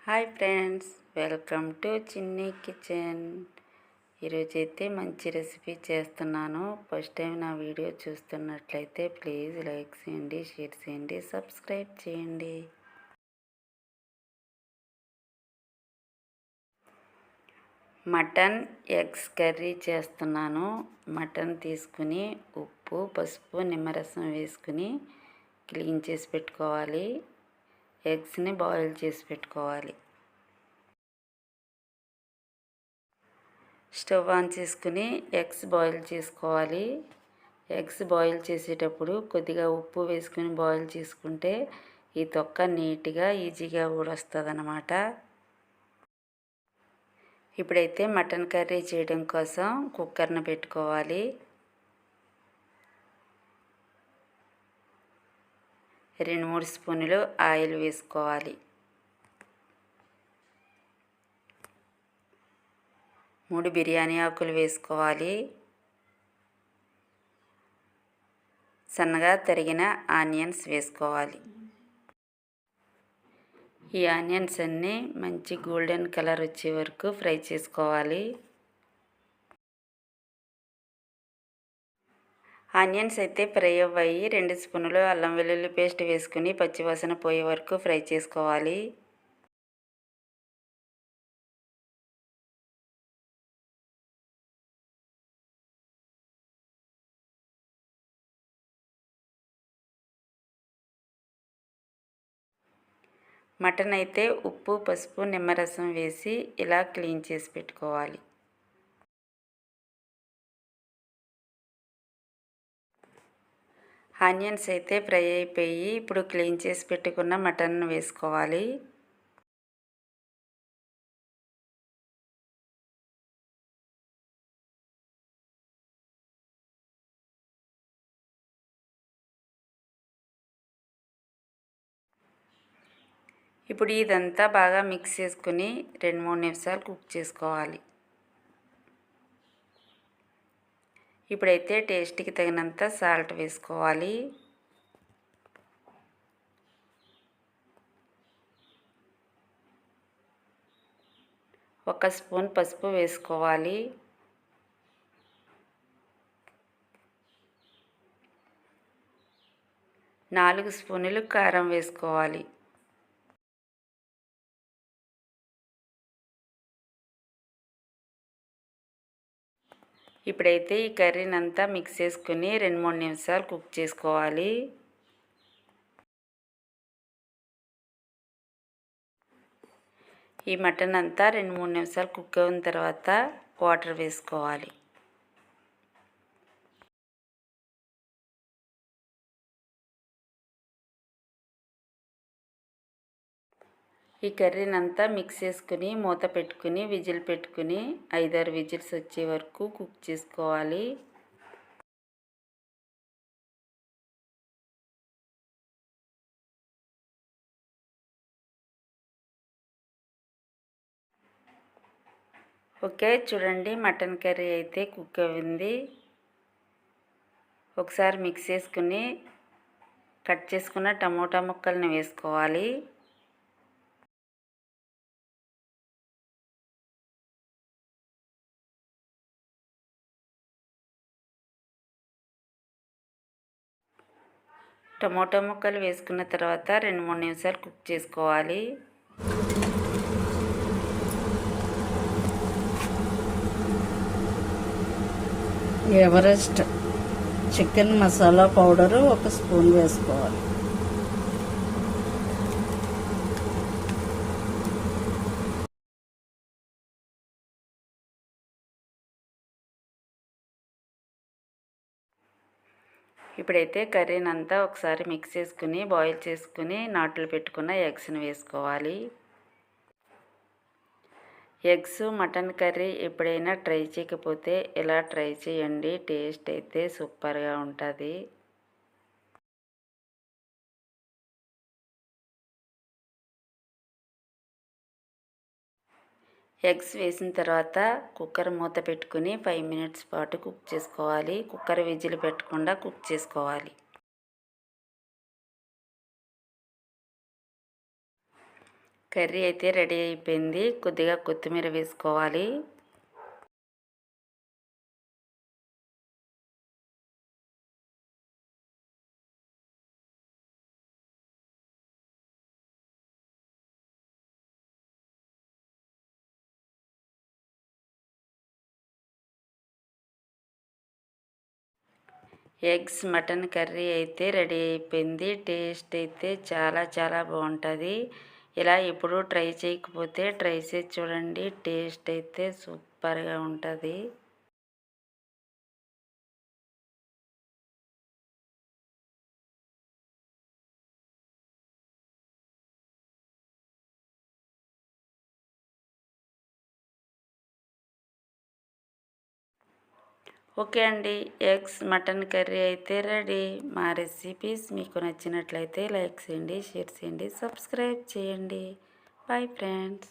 Hi friends, welcome to చిన్ని kitchen. ఈరోజైతే మంచి రెసిపీ చేస్తున్నాను. ఫస్ట్ టైం నా వీడియో చూస్తున్నట్లయితే ప్లీజ్ లైక్ చేయండి, షేర్ చేయండి, సబ్స్క్రైబ్ చేయండి. మటన్ ఎగ్స్ కర్రీ చేస్తున్నాను. మటన్ తీసుకుని ఉప్పు, పసుపు, నిమ్మరసం వేసుకుని క్లీన్ చేసి పెట్టుకోవాలి. ఎగ్స్ని బాయిల్ చేసి పెట్టుకోవాలి. స్టవ్ ఆన్ చేసుకుని ఎగ్స్ బాయిల్ చేసుకోవాలి. ఎగ్స్ బాయిల్ చేసేటప్పుడు కొద్దిగా ఉప్పు వేసుకుని బాయిల్ చేసుకుంటే ఈ తొక్క నీట్గా ఈజీగా ఊడొస్తుంది అన్నమాట. ఇప్పుడైతే మటన్ కర్రీ చేయడం కోసం కుక్కర్ని పెట్టుకోవాలి. 2-3 స్పూన్లు ఆయిల్ వేసుకోవాలి. 3 బిర్యానీ ఆకులు వేసుకోవాలి. సన్నగా తరిగిన ఆనియన్స్ వేసుకోవాలి. ఈ ఆనియన్స్ అన్నీ మంచి గోల్డెన్ కలర్ వచ్చే వరకు ఫ్రై చేసుకోవాలి. ఆనియన్స్ అయితే ఫ్రై అవ్వాయి. 2 స్పూన్లు అల్లం వెల్లుల్లి పేస్ట్ వేసుకుని పచ్చివాసన పోయే వరకు ఫ్రై చేసుకోవాలి. మటన్ అయితే ఉప్పు, పసుపు, నిమ్మరసం వేసి ఇలా క్లీన్ చేసి పెట్టుకోవాలి. ఆనియన్స్ అయితే ఫ్రై అయిపోయి ఇప్పుడు క్లీన్ చేసి పెట్టుకున్న మటన్ వేసుకోవాలి. ఇప్పుడు ఇదంతా బాగా మిక్స్ చేసుకుని 2-3 నిమిషాలు కుక్ చేసుకోవాలి. ఇప్పుడైతే టేస్ట్కి తగినంత సాల్ట్ వేసుకోవాలి. ఒక స్పూన్ పసుపు వేసుకోవాలి. 4 స్పూన్లు కారం వేసుకోవాలి. ఇప్పుడైతే ఈ కర్రీని అంతా మిక్స్ చేసుకుని 2-3 నిమిషాలు కుక్ చేసుకోవాలి. ఈ మటన్ అంతా 2-3 నిమిషాలు కుక్ అయిన తర్వాత వాటర్ వేసుకోవాలి. ఈ కర్రీని అంతా మిక్స్ చేసుకుని మూత పెట్టుకుని విజిల్ పెట్టుకుని 5-6 విజిల్స్ వచ్చే వరకు కుక్ చేసుకోవాలి. ఓకే, చూడండి మటన్ కర్రీ అయితే కుక్ అయింది. ఒకసారి మిక్స్ చేసుకుని కట్ చేసుకున్న టమోటా ముక్కల్ని వేసుకోవాలి. టమోటా ముక్కలు వేసుకున్న తర్వాత 2-3 నిమిషాలు కుక్ చేసుకోవాలి. Everest chicken masala powder 1 spoon వేసుకోవాలి. ఇప్పుడైతే కర్రీని అంతా ఒకసారి మిక్స్ చేసుకుని బాయిల్ చేసుకుని నాట్లు పెట్టుకున్న ఎగ్స్ని వేసుకోవాలి. ఎగ్స్ మటన్ కర్రీ ఎప్పుడైనా ట్రై చేయకపోతే ఇలా ట్రై చేయండి. టేస్ట్ అయితే సూపర్గా ఉంటుంది. ఎగ్స్ వేసిన తర్వాత కుక్కర్ మూత పెట్టుకుని 5 మినిట్స్ పాటు కుక్ చేసుకోవాలి. కుక్కర్ విజిల్ పెట్టకుండా కుక్ చేసుకోవాలి. కర్రీ అయితే రెడీ అయిపోయింది. కొద్దిగా కొత్తిమీర వేసుకోవాలి. ఎగ్స్ మటన్ కర్రీ అయితే రెడీ అయిపోయింది. టేస్ట్ అయితే చాలా చాలా బాగుంటుంది. ఇలా ఎప్పుడూ ట్రై చేయకపోతే ట్రై చేసి చూడండి. టేస్ట్ అయితే సూపర్గా ఉంటుంది. ఓకే అండి, ఎగ్స్ మటన్ కర్రీ అయితే రెడీ. మా రెసిపీస్ మీకు నచ్చినట్లయితే లైక్ చేయండి, షేర్ చేయండి, సబ్స్క్రైబ్ చేయండి. Bye friends.